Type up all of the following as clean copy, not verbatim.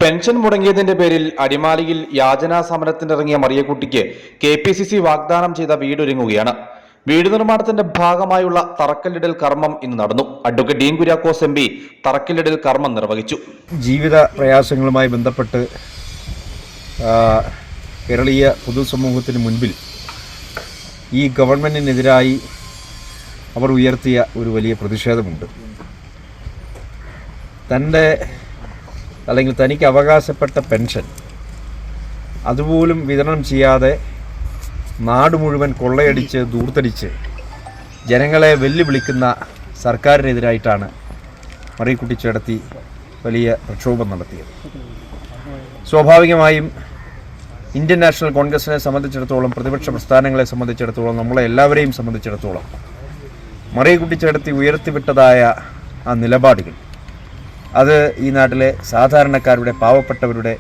Pension മുടങ്ങിയതിന്റെ പേരിൽ അടിമാലിയിൽ യാചനാ സമരത്തിനിറങ്ങിയ മറിയക്കുട്ടിക്ക് KPCC വാഗ്ദാനം ചെയ്ത വീടൊരുങ്ങുകയാണ്. വീട് നിർമ്മാണത്തിന്റെ ഭാഗമായുള്ള തറക്കല്ലിടൽ കർമ്മം ഇന്ന് നടന്നു. അഡ്വക്കേറ്റ് ഡീൻ കുര്യാക്കോസ് MP തറക്കല്ലിടൽ കർമ്മം നിർവഹിച്ചു. ജീവിത പ്രയാസങ്ങളുമായി ബന്ധപ്പെട്ട് കേരളീയ പൊതുസമൂഹത്തിന് മുൻപിൽ ഈ ഗവൺമെന്റിനെതിരായി അവർ ഉയർത്തിയ ഒരു വലിയ പ്രതിഷേധമുണ്ട്. തനിക്ക് അവകാശപ്പെട്ട പെൻഷൻ അതുപോലും വിതരണം ചെയ്യാതെ നാട് മുഴുവൻ കൊള്ളയടിച്ച് ദൂർത്തടിച്ച് ജനങ്ങളെ വെല്ലുവിളിക്കുന്ന സർക്കാരിനെതിരായിട്ടാണ് മറിയക്കുട്ടി ചേടത്തി വലിയ പ്രക്ഷോഭം നടത്തിയത്. സ്വാഭാവികമായും ഇന്ത്യൻ നാഷണൽ കോൺഗ്രസിനെ സംബന്ധിച്ചിടത്തോളം, പ്രതിപക്ഷ പ്രസ്ഥാനങ്ങളെ സംബന്ധിച്ചിടത്തോളം, നമ്മളെ എല്ലാവരെയും സംബന്ധിച്ചിടത്തോളം മറിയക്കുട്ടി ചേടത്തി ഉയർത്തിവിട്ടതായ ആ നിലപാടുകൾ അത് ഈ നാട്ടിലെ സാധാരണക്കാരുടെ, പാവപ്പെട്ടവരുടെ,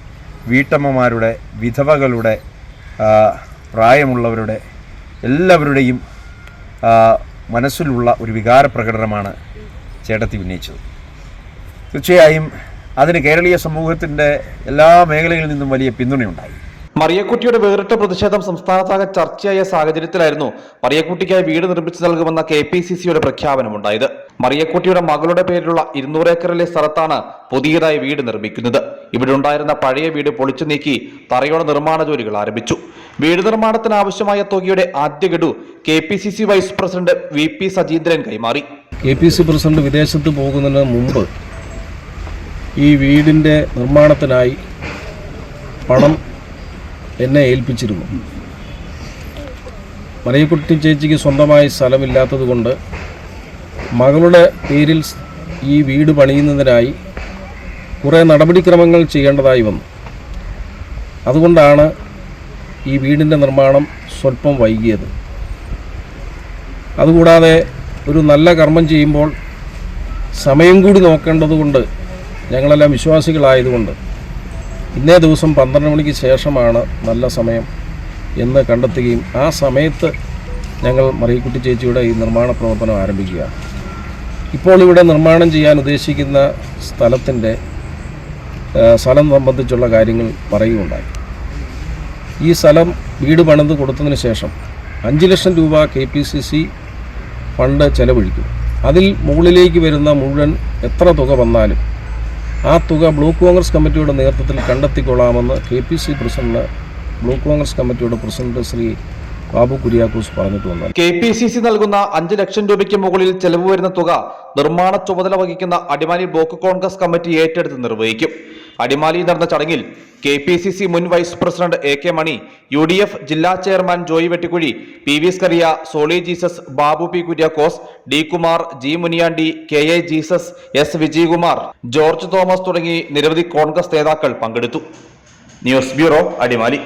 വീട്ടമ്മമാരുടെ, വിധവകളുടെ, പ്രായമുള്ളവരുടെ എല്ലാവരുടെയും മനസ്സിലുള്ള ഒരു വികാര പ്രകടനമാണ് ചേടത്തി ഉന്നയിച്ചത്. തീർച്ചയായും അതിന് കേരളീയ സമൂഹത്തിൻ്റെ എല്ലാ മേഖലകളിൽ നിന്നും വലിയ പിന്തുണയുണ്ടായി. മറിയക്കുട്ടിയുടെ വേറിട്ട പ്രതിഷേധം സംസ്ഥാനത്താകെ ചർച്ചയായ സാഹചര്യത്തിലായിരുന്നു മറിയക്കുട്ടിക്കായി വീട് നിർമ്മിച്ചു നൽകുമെന്ന KPCCയുടെ പ്രഖ്യാപനമുണ്ടായത്. മറിയക്കുട്ടിയുടെ മകളുടെ പേരിലുള്ള 200 ഏക്കറിലെ സ്ഥലത്താണ് പുതിയതായി വീട് നിർമ്മിക്കുന്നത്. ഇവിടെ ഉണ്ടായിരുന്ന പഴയ വീട് പൊളിച്ചു നീക്കി തറയോടെ നിർമ്മാണ ജോലികൾ ആരംഭിച്ചു. വീട് നിർമ്മാണത്തിന് ആവശ്യമായ തുകയുടെ ആദ്യ ഗഡു KPCC vice president VP Sajeendran കൈമാറി. KPCC പ്രസിഡന്റ് വിദേശത്ത് പോകുന്നതിന് മുമ്പ് ഈ വീടിന്റെ നിർമ്മാണത്തിനായി പണം എന്നെ ഏൽപ്പിച്ചിരുന്നു. മറിയക്കുട്ടി ചേച്ചിക്ക് സ്വന്തമായി സ്ഥലമില്ലാത്തത് കൊണ്ട് മകളുടെ പേരിൽ ഈ വീട് പണിയുന്നതിനായി കുറേ നടപടിക്രമങ്ങൾ ചെയ്യേണ്ടതായി വന്നു. അതുകൊണ്ടാണ് ഈ വീടിൻ്റെ നിർമ്മാണം സ്വല്പം വൈകിയത്. അതുകൂടാതെ ഒരു നല്ല കർമ്മം ചെയ്യുമ്പോൾ സമയം കൂടി നോക്കേണ്ടതുകൊണ്ട് ഞങ്ങളെല്ലാം വിശ്വാസികളായതുകൊണ്ട് ഇന്നേ ദിവസം 12 മണിക്ക് ശേഷമാണ് നല്ല സമയം എന്ന് കണ്ടെത്തുകയും ആ സമയത്ത് ഞങ്ങൾ മറിയക്കുട്ടി ചേച്ചിയുടെ ഈ നിർമ്മാണ പ്രവർത്തനം ആരംഭിക്കുക. ഇപ്പോൾ ഇവിടെ നിർമ്മാണം ചെയ്യാൻ ഉദ്ദേശിക്കുന്ന സ്ഥലം സംബന്ധിച്ചുള്ള കാര്യങ്ങൾ പറയുകയുണ്ടായി. ഈ സ്ഥലം വീട് പണിത് കൊടുത്തതിന് ശേഷം 5 ലക്ഷം രൂപ KPCC ഫണ്ട് ചെലവഴിക്കും. അതിൽ മുകളിലേക്ക് വരുന്ന മുഴുവൻ എത്ര തുക വന്നാലും ആ തുക ബ്ലോക്ക് കോൺഗ്രസ് കമ്മിറ്റിയുടെ നേതൃത്വത്തിൽ കണ്ടെത്തിക്കൊള്ളാമെന്ന് KPCC പ്രസിഡന്റ്, ബ്ലോക്ക് കോൺഗ്രസ് കമ്മിറ്റിയുടെ പ്രസിഡന്റ് ശ്രീ ബാബു കുര്യാക്കോസ് പറഞ്ഞിട്ടുണ്ട്. KPCC നൽകുന്ന 5 ലക്ഷം രൂപയ്ക്ക് മുകളിൽ ചെലവ് വരുന്ന തുക നിർമ്മാണ ചുമതല വഹിക്കുന്ന അടിമാലി ബ്ലോക്ക് കോൺഗ്രസ് കമ്മിറ്റി ഏറ്റെടുത്ത് നിർവഹിക്കും. അടിമാലിയിൽ നടന്ന ചടങ്ങിൽ KPCC മുൻ vice president AK Mani, UDF ജില്ലാ chairman Joy Vettikuzhi, PV Skaria, Soly Jesus, Babu P Kuriakose, D Kumar, G Muniyandi, KA Jesus, S Vijayakumar, George Thomas തുടങ്ങി നിരവധി കോൺഗ്രസ് നേതാക്കൾ പങ്കെടുത്തു. News bureau, Adimali.